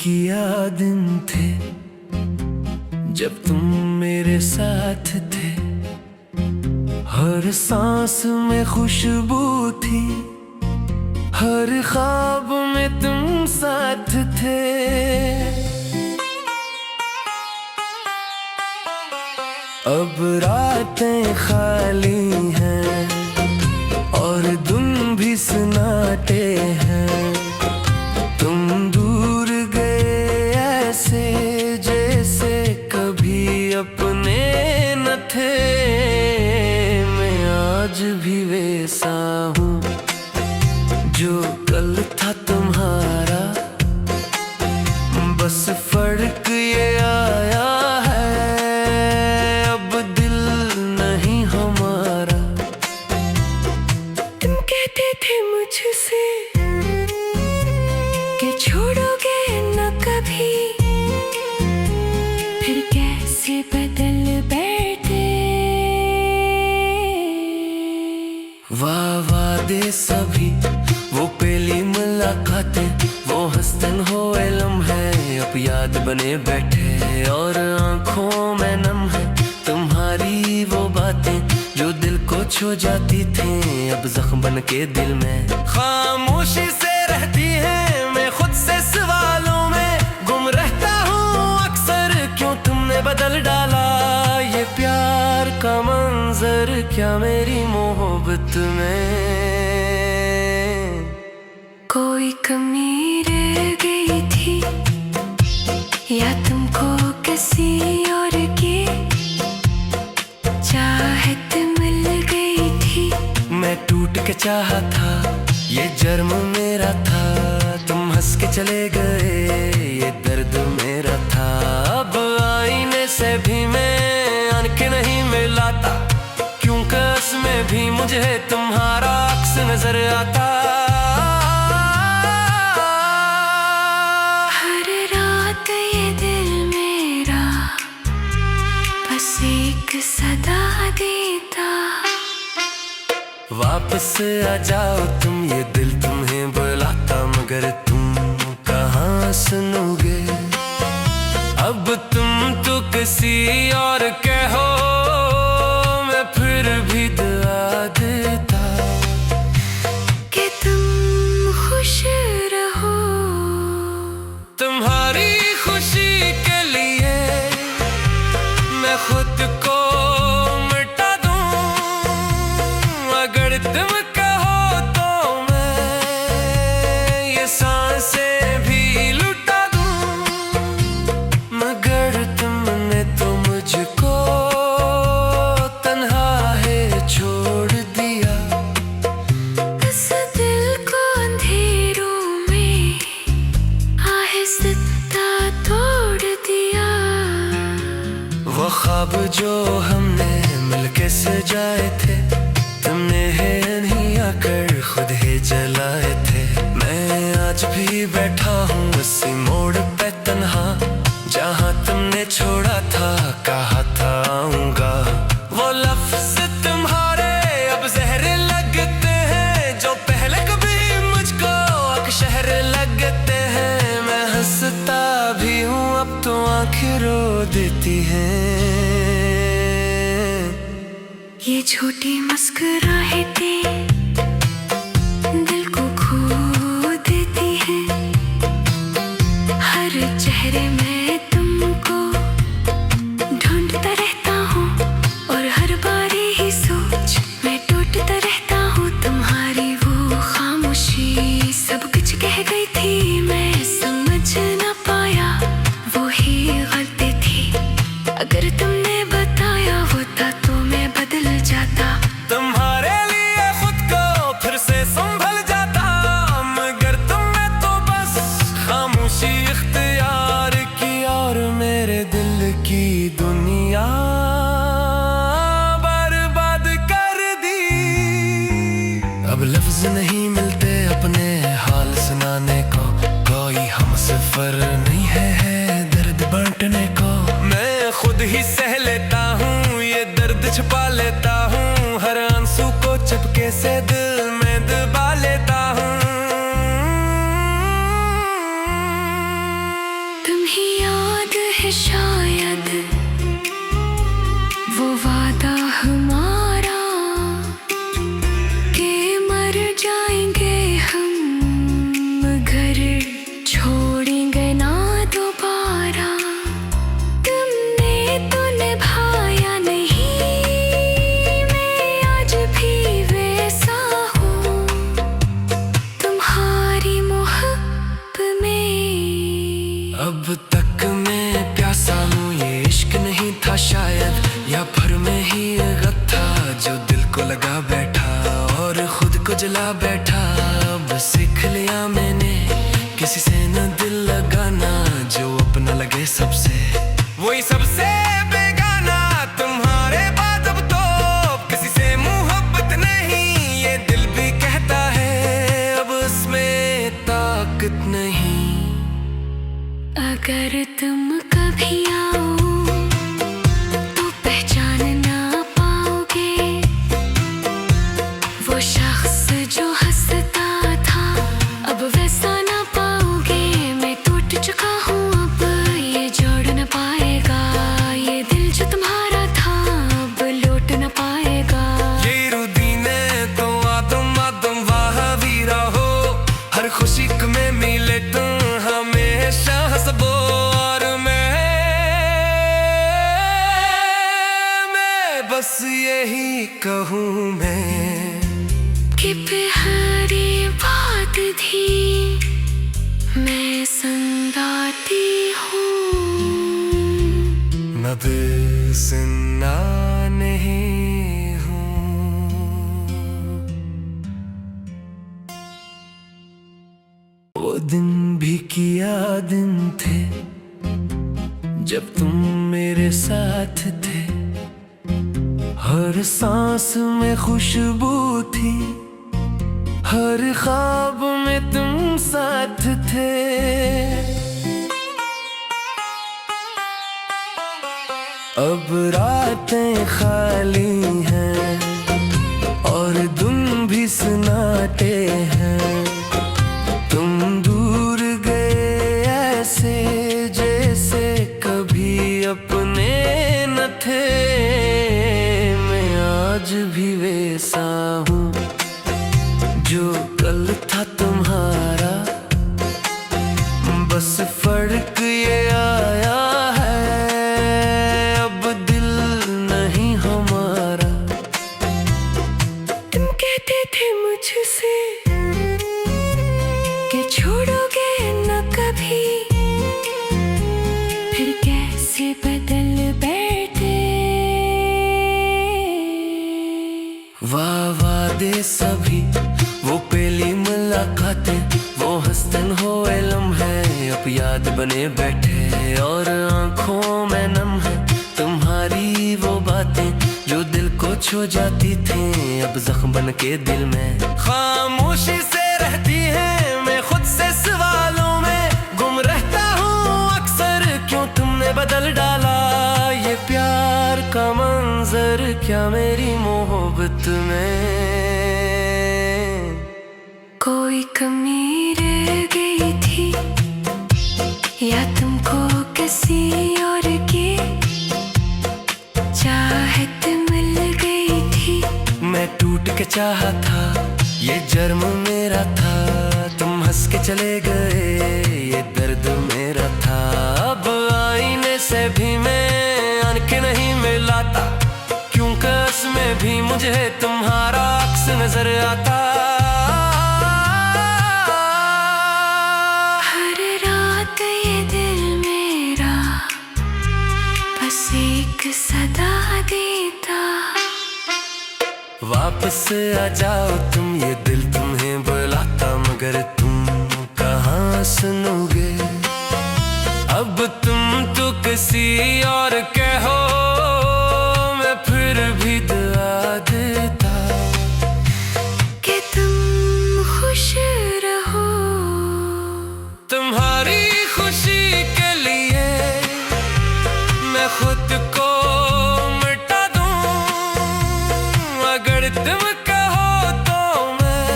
किया दिन थे जब तुम मेरे साथ थे। हर सांस में खुशबू थी, हर ख्वाब में तुम साथ थे। अब रातें खाली हैं और दिन भी सन्नाटे हैं। तुम दूर गए ऐसे जैसे कभी अपने न थे। मैं आज भी वैसा हूँ जो कल था तुम्हारा, बस फर्क ये आया है अब दिल नहीं हमारा। तुम कहते थे मुझसे कि छोड़ोगे न कभी, फिर कैसे बदल बैठे। वाह वादे सभी, वो पहली मुलाकातें, वो हंसतन हुए लम्हे अब याद बने बैठे। और आंखों में नम है तुम्हारी वो बातें जो दिल को छू जाती थी, अब जख्म बन के दिल में खामोशी से रहती है। मैं खुद से सवालों में गुम रहता हूँ अक्सर, क्यों तुमने बदल डाला ये प्यार का मंजर क्या मेरी मोहब्बत में। कोई कमी रह गई थी या तुमको किसी और की चाहत मिल गई थी। मैं टूट के चाहा था, ये जर्म मेरा था। तुम हंस के चले गए, ये दर्द मेरा था। अब आईने से भी मैं आंख नहीं मिलाता, क्यों कस में भी मुझे तुम्हारा अक्स नजर आता। हर रात ये दिल मेरा बस एक सदा देता। वापस आ जाओ तुम, ये दिल तुम्हें बुलाता, मगर तुम कहाँ सुनोगे। अब तुम तो किसी और के हो, मैं फिर भी दुआ देता कि तुम खुश रहो। तुम्हारी खुशी के लिए मैं खुद को मिटा दूं, अगर तुम कहो तो मैं ये सांसें भी लुटा दूं। मगर तुमने तो मुझको तन्हा है छोड़ दिया। इस दिल को अंधेरों में आहिस्ता तोड़ दिया। वो ख्वाब जो हमने मिलके सजाए थे, तुमने है नहीं आकर खुद ही जलाए थे। मैं आज भी बैठा हूँ उसी मोड़ पे तन्हा, जहाँ तुमने छोड़ा था कहा था आऊंगा। वो लफ्ज तुम्हारे अब जहर लगते हैं, जो पहले कभी मुझको अकशहर लगते हैं। मैं हंसता भी हूँ अब तो आंखें रो देती हैं। ये छोटी मुस्कुराहटें दिल को खो देती हैं। हर चेहरे में तुमको ढूंढता रहता हूँ और हर बारी ही सोच मैं टूटता रहता हूँ। तुम्हारी वो खामोशी सब कुछ कह गई थी, मैं समझ ना पाया वो ही गलती थी। अगर तुमने बताया होता तो मैं बदल जाता। तुम्हारे लिए खुद को फिर से संभल जाता, मगर तुमने तो बस खामोशी इख्तियार की और मेरे दिल की दुनिया बर्बाद कर दी। अब लफ्ज नहीं मिलते अपने हाल सुनाने को, कोई हमसफर नहीं है दर्द बांटने को। मैं खुद ही सह लेता हूँ ये दर्द, छुपा लेता हूँ हर आंसू को, चुपके से दिल में दबा लेता हूँ। शायद वो वादा हमारा कि मर जाएंगे हम, घर छोड़ेंगे ना दोबारा। तुमने तो निभाया नहीं, मैं आज भी वैसा हूँ तुम्हारी मोहब्बत में। अब तक मैं प्यासा हूँ, ये इश्क नहीं था शायद, या भर में ही गत था जो दिल को लगा बैठा और खुद को जला बैठा। अब सीख लिया मैंने किसी से न दिल लगाना, जो अपना लगे सबसे वही सबसे बेगाना। तुम्हारे बाद अब तो किसी से मोहब्बत नहीं, ये दिल भी कहता है अब उसमें ताकत नहीं। अगर तुम कभी आओ तो पहचान ना पाओगे वो शख्स जो हंसता था, अब वैसा ना पाओगे। मैं टूट चुका हूँ, अब ये जोड़ न पाएगा, ये दिल जो तुम्हारा था अब लौट न पाएगा। ये रुदीने तो आदम आदम वाह वीरा हो, हर खुशी में मिले तुम हमेशा हंसबो। और मैं बस यही कहूँ मैं कि प्यारी बात थी, मैं संगाती हूँ। मैं बेसुरा नहीं हूँ। वो दिन भी किया दिन थे जब तुम मेरे साथ थे, हर सांस में खुशबू थी, हर ख्वाब में तुम साथ थे। अब रातें खाली हैं और दिन भी सुनाते हैं, तुम दूर गए ऐसे जैसे कभी अपने न थे। मैं आज भी वैसा हूँ जो कल था तुम्हारा, बस फर्क ये आया है अब दिल नहीं हमारा। तुम कहते थे मुझसे कि छोड़ोगे न कभी, फिर कैसे बदल बैठे। वाह वादे सभी, वो पहली मुलाकातें, वो हंसतन हुए लम्हे अब याद बने बैठे। और आंखों में नम है तुम्हारी वो बातें जो दिल को छू जाती थी, अब जख्म बन के दिल में खामोशी से रहती है। मैं खुद से सवालों में गुम रहता हूँ अक्सर, क्यों तुमने बदल डाला ये प्यार का मंजर क्या मेरी मोहब्बत में। कोई कमी रह गई थी या तुमको किसी और की चाहत मिल गई थी। मैं टूट के चाहा था, ये जर्म मेरा था, तुम हंस के चले गए ये दर्द मेरा था। अब आईने से भी मैं आंखें नहीं मिलाता, क्यों कस में भी मुझे तुम्हारा अक्स नजर आता। हर रात ये दिल मेरा बस एक सदा देता, वापस आ जाओ तुम, ये दिल तुम्हें बुलाता, मगर तुम कहाँ सुनोगे। अब तुम तो किसी और के हो, मैं फिर भी दुआ देता कि तुम खुश रहो। तुम्हारी खुशी के लिए मैं खुद को मिटा दूं, अगर तुम कहो तो मैं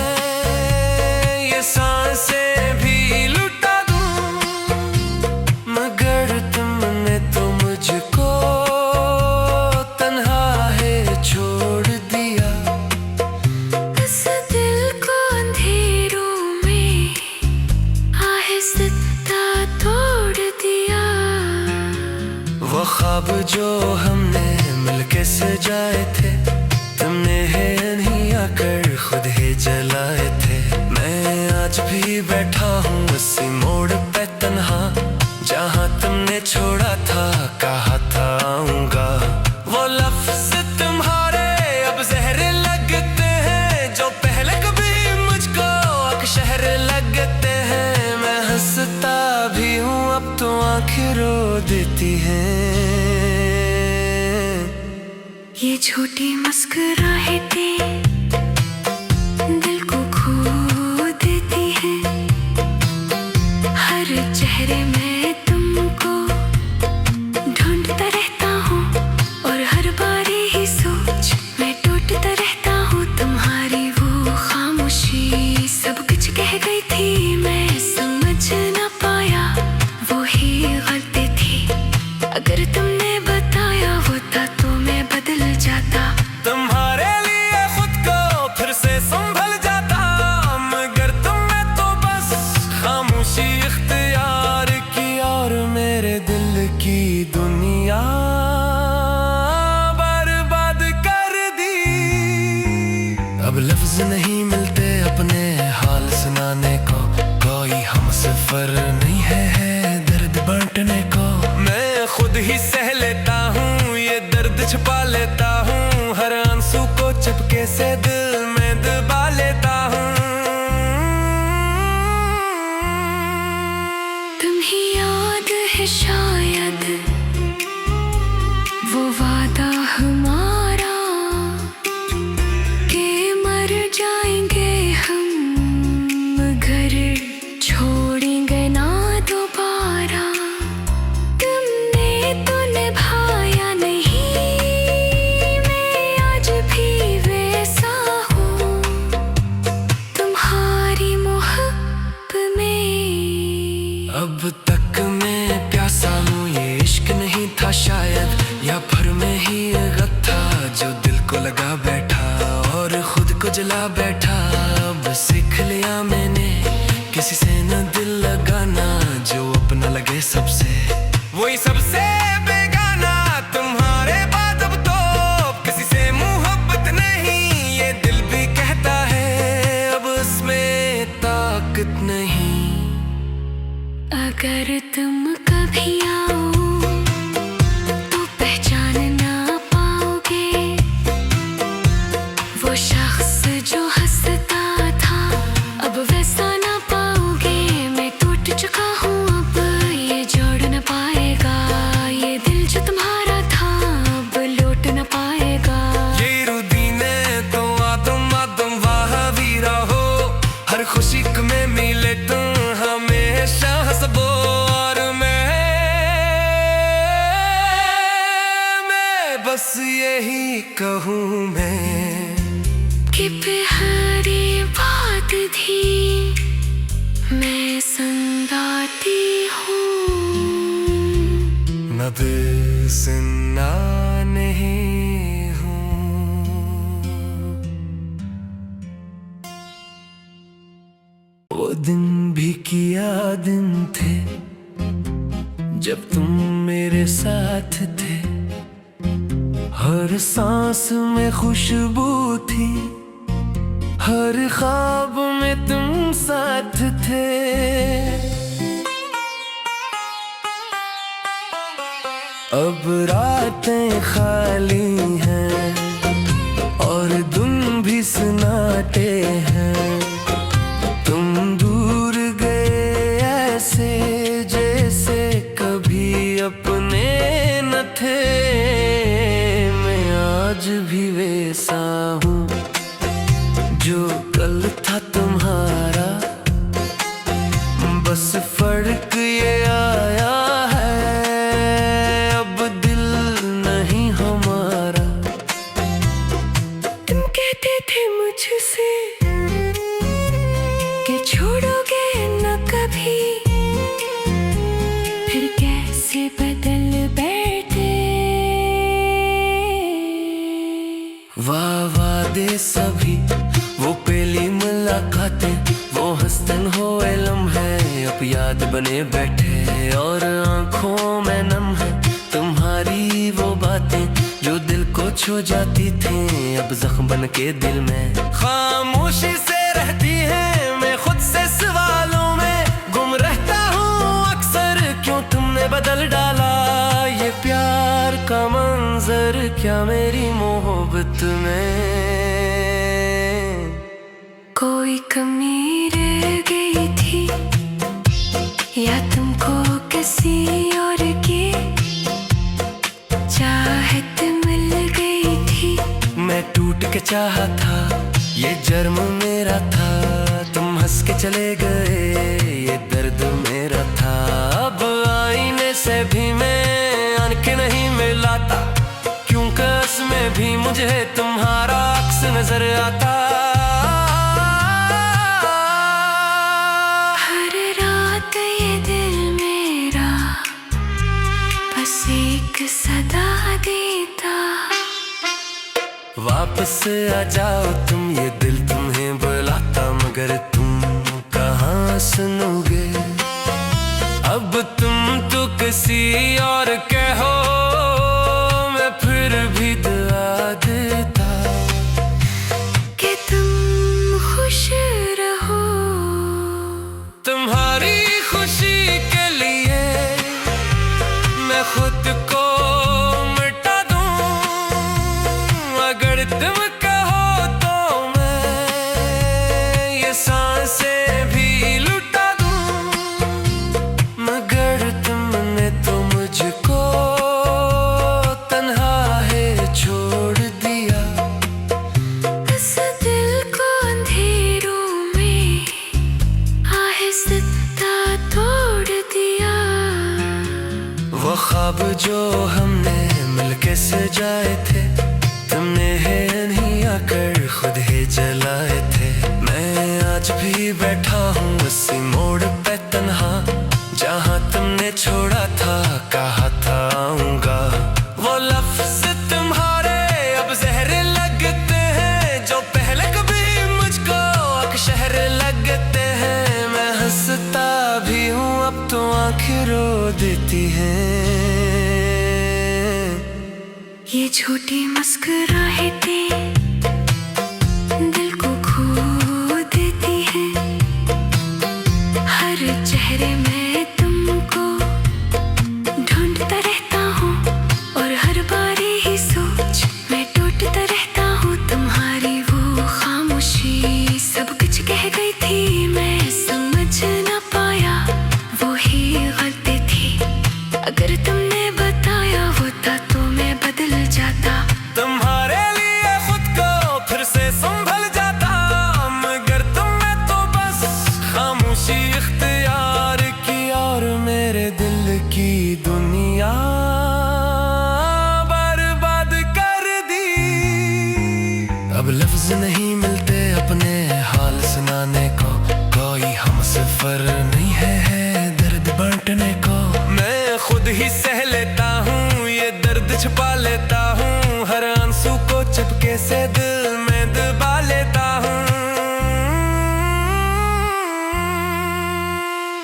ये सांसें भी लुटा दूं। रास्ता तोड़ दिया। वो ख्वाब जो हमने मिलके सजाए थे, तुमने है नहीं आकर खुद ही जलाए थे। मैं आज भी बैठा हूँ उसी मोड़ पे तन्हा, जहाँ तुमने छोड़ा था, कहा था आऊंगा। वो लफ्ज तुम्हारे अब जहर लगते हैं, जो पहले कभी मुझको अकशहर लगते हैं। मैं हंसता भी हूँ अब तो आंखें रो देती हैं। ये झूठी मुस्कुराहटें दिल को खो देती हैं। हर चेहरे में तुमको ढूंढता रहता हूँ, और हर बार ही सोच मैं टूटता रहता हूँ। तुम्हारी वो खामोशी सब कुछ कह गई थी, मैं समझ ना पाया वो ही गलती थी। अगर तुमने बताया होता तो मैं बदल जाता, तुम्हारे लिए खुद को फिर से संभल जाता। मगर तुमने तो बस खामोशी इख्तियार की, और मेरे दिल की दुनिया बर्बाद कर दी। अब लफ्ज नहीं मिलते अपने हाल सुनाने को, कोई हम सफर नहीं है दर्द बांटने को। मैं खुद ही सह लेता हूँ ये दर्द, छुपा लेता हूँ हर आंसू को, चुपके से दिल में दबा लेता हूँ। तुम्हें याद है शायद वो वादा हमारा, कि मर जाएंगे हम घर छोड़ेंगे ना दोबारा। तुमने तो निभाया नहीं, मैं आज भी वैसा हूँ तुम्हारी मोहब्बत में। अब तक मैं प्यासा हूँ, ये इश्क नहीं था शायद, या भर में ही ये गत था जो दिल को लगा बैठा और खुद को जला बैठा। अब सीख लिया मैंने किसी से न दिल लगाना, जो अपना लगे सबसे वही सबसे बेगाना। तुम्हारे बाद अब तो किसी से मोहब्बत नहीं, ये दिल भी कहता है अब उसमें ताकत नहीं। अगर तुम कभी आओ तो पहचान ना पाओगे वो शख्स जो हंसता था, अब वैसा ना पाओगे। मैं टूट चुका हूँ अब ये जोड़ न पाएगा, ये दिल जो तुम्हारा था अब लौट न पाएगा। ये रुदीने तो आदम आदम वाह वीरा हो, हर खुशी में मिले तुम हमेशा हंसबो। और मैं बस यही कहूँ मैं कि प्यारी बात थी, मैं संगाती हूँ मैं बेसुरा नहीं हूँ। वो दिन भी किया दिन थे जब तुम मेरे साथ थे, हर सांस में खुशबू थी, हर ख्वाब में तुम साथ थे। अब रातें खाली हैं और दिन भी सन्नाटे हैं। तुम दूर गए ऐसे जैसे कभी अपने न थे। मैं आज भी वैसा हूँ जो कल था तुम्हारा, बस फर्क ये आया है अब दिल नहीं हमारा। तुम कहते थे मुझसे कि छोड़ोगे न कभी, फिर कैसे बदल बैठे। वाह वादे सभी वो पहली मुलाकातें, वो हंसतन हो लम्हे अब याद बने बैठे और आंखों में नम है तुम्हारी वो बातें जो दिल को छू जाती थी, अब जख्म बन के दिल में खामोशी से रहती है। मैं खुद से सवालों में गुम रहता हूँ अक्सर, क्यों तुमने बदल डाला ये प्यार का मंजर, क्या मेरी मोहब्बत में कोई कमी रह गई थी या तुमको किसी और की चाहत मिल गई थी। मैं टूट के चाहा था ये जर्म मेरा था, तुम हंस के चले गए ये दर्द मेरा था। अब आईने से भी मैं आंखें नहीं मिलाता, क्यों कस में भी मुझे तुम्हारा अक्स नजर आता। हर रात ये दिल मेरा बस एक सदा देता, वापस आ जाओ तुम ये दिल तुम्हें बुलाता, मगर तुम कहाँ सुनोगे अब तुम तो किसी और के हो। मैं फिर भी दुआ देता कि तुम खुश रहो। तुम्हारी खुशी के लिए मैं खुद को मिटा दूं, अगर तुम कहो तो मैं ये सांसें भी लुटा दूं, मगर तुमने तो मुझको तन्हा है छोड़ दिया। इस दिल को अंधेरों में आहिस्ता तोड़ दिया। वो ख्वाब जो हमने मिलके सजाए थे, तुमने है नहीं आकर खुद ही जलाए थे। मैं आज भी बैठा हूँ उसी मोड़ पे तन्हा, जहाँ तुमने छोड़ा था कहा था आऊंगा। वो लफ्ज तुम्हारे अब जहर लगते हैं, जो पहले कभी मुझको अकशहर लगते हैं। मैं हंसता भी हूँ अब तो आंखें रो देती हैं। ये छोटी मुस्कुराहटें दिल को खो देती हैं, हर चेहरे में तुमको ढूंढता रहता हूँ और हर बार ही सोच मैं टूटता रहता हूँ। तुम्हारी वो खामोशी सब कुछ कह गई थी, मैं समझ ना पाया वो ही गलती थी। अगर तुमने बताया होता तो मैं बदल जाता, तुम्हारे लिए खुद को फिर से संभल जाता, मगर तुमने तो बस खामोशी इख्तियार की और मेरे दिल की दुनिया बर्बाद कर दी। अब लफ्ज नहीं मिलते अपने हाल सुनाने को, कोई हम सफर नहीं है दर्द बांटने को। मैं खुद ही सह लेता हूँ ये दर्द छुपा लेता हूँ, हर आंसू को चुपके से दिल में दबा लेता हूँ।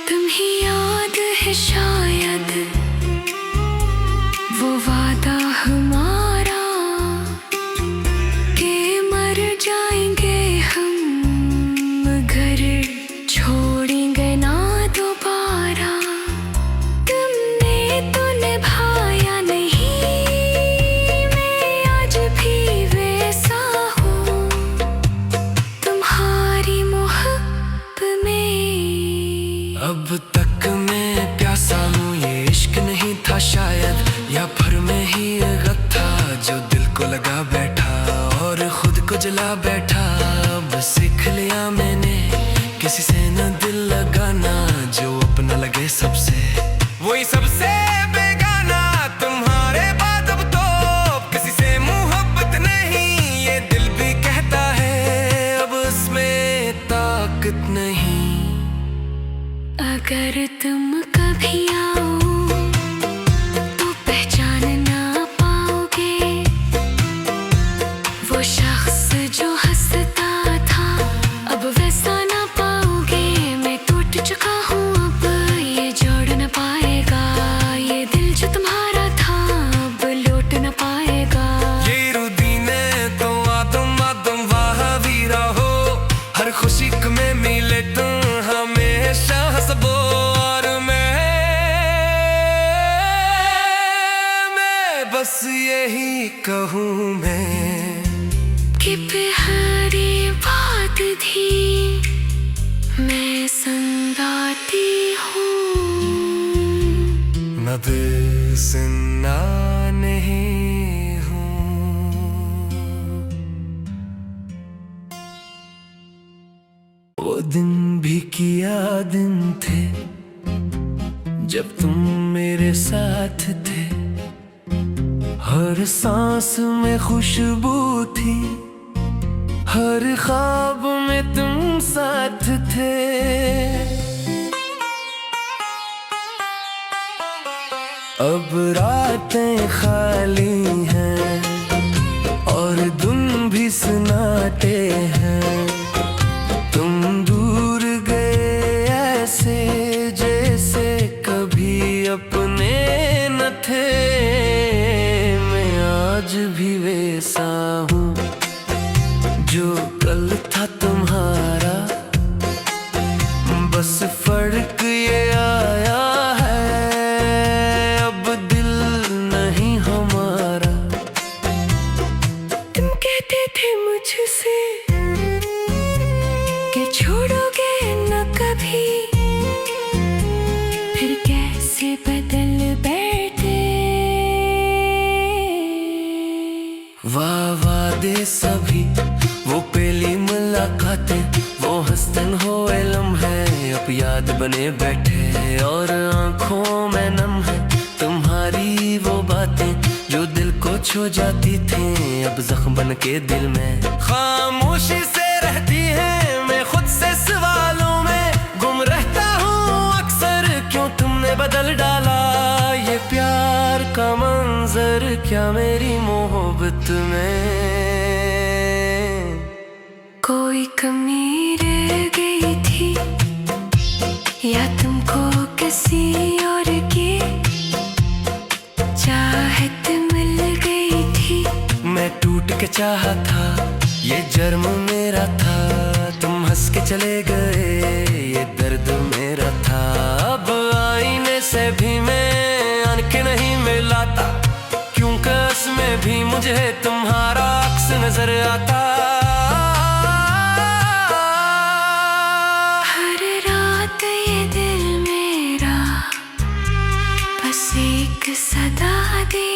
तुम्हें याद है शायद वो वादा हमारा कि मर जाएंगे हम घर छोड़ेंगे ना दोबारा। तुमने तो निभाया नहीं, मैं आज भी वैसा हूँ तुम्हारी मोहब्बत में। अब तक मैं प्यासा हूँ ये इश्क नहीं था शायद, या भर में ही गत था जो दिल को लगा बैठा और खुद को जला बैठा। अब सीख लिया मैंने किसी से न दिल लगाना, जो अपना लगे सबसे वही सबसे बेगाना। तुम्हारे बाद अब तो किसी से मोहब्बत नहीं, ये दिल भी कहता है अब उसमें ताकत नहीं। अगर तुम कभी आओ तो पहचान ना पाओगे वो शख्स जो हंसता था, अब वैसा ना पाओगे। कहूँ मैं कि प्यारी बात थी, मैं संगाती हूँ। मैं बेसुरा नहीं हूँ। वो दिन भी किया दिन थे जब तुम मेरे साथ थे, हर सांस में खुशबू थी, हर ख्वाब में तुम साथ थे। अब रातें खाली हैं और दिन भी सुनाते हैं, तुम दूर गए ऐसे जैसे कभी अपने न थे। मैं आज भी वैसा हूँ जो कल था तुम्हारा, बस फर्क ये आया है अब दिल नहीं हमारा। तुम कहते थे मुझसे कि छोड़ोगे न कभी, फिर कैसे बदल बैठे। वाह वादे सभी, वो पहली मुलाकातें, वो हंसतन हुए लम्हे अब याद बने बैठे, और आंखों में नम है तुम्हारी वो बातें जो दिल को छू जाती थी, अब जख्म बन के दिल में खामोशी से रहती है। मैं खुद से सवालों में गुम रहता हूँ अक्सर, क्यों तुमने बदल डाला ये प्यार का मंजर, क्या मेरी मोहब्बत में कोई कमी रह गई थी, या तुमको किसी और की चाहत मिल गई थी। मैं टूट के चाहा था, ये जर्म मेरा था, तुम हंस के चले गए, ये दर्द मेरा था। अब आईने से भी मैं आंख नहीं मिलाता, क्यों कस में भी मुझे तुम्हारा अक्स नजर आता। हर रात ये दिल मेरा बस एक सदा दे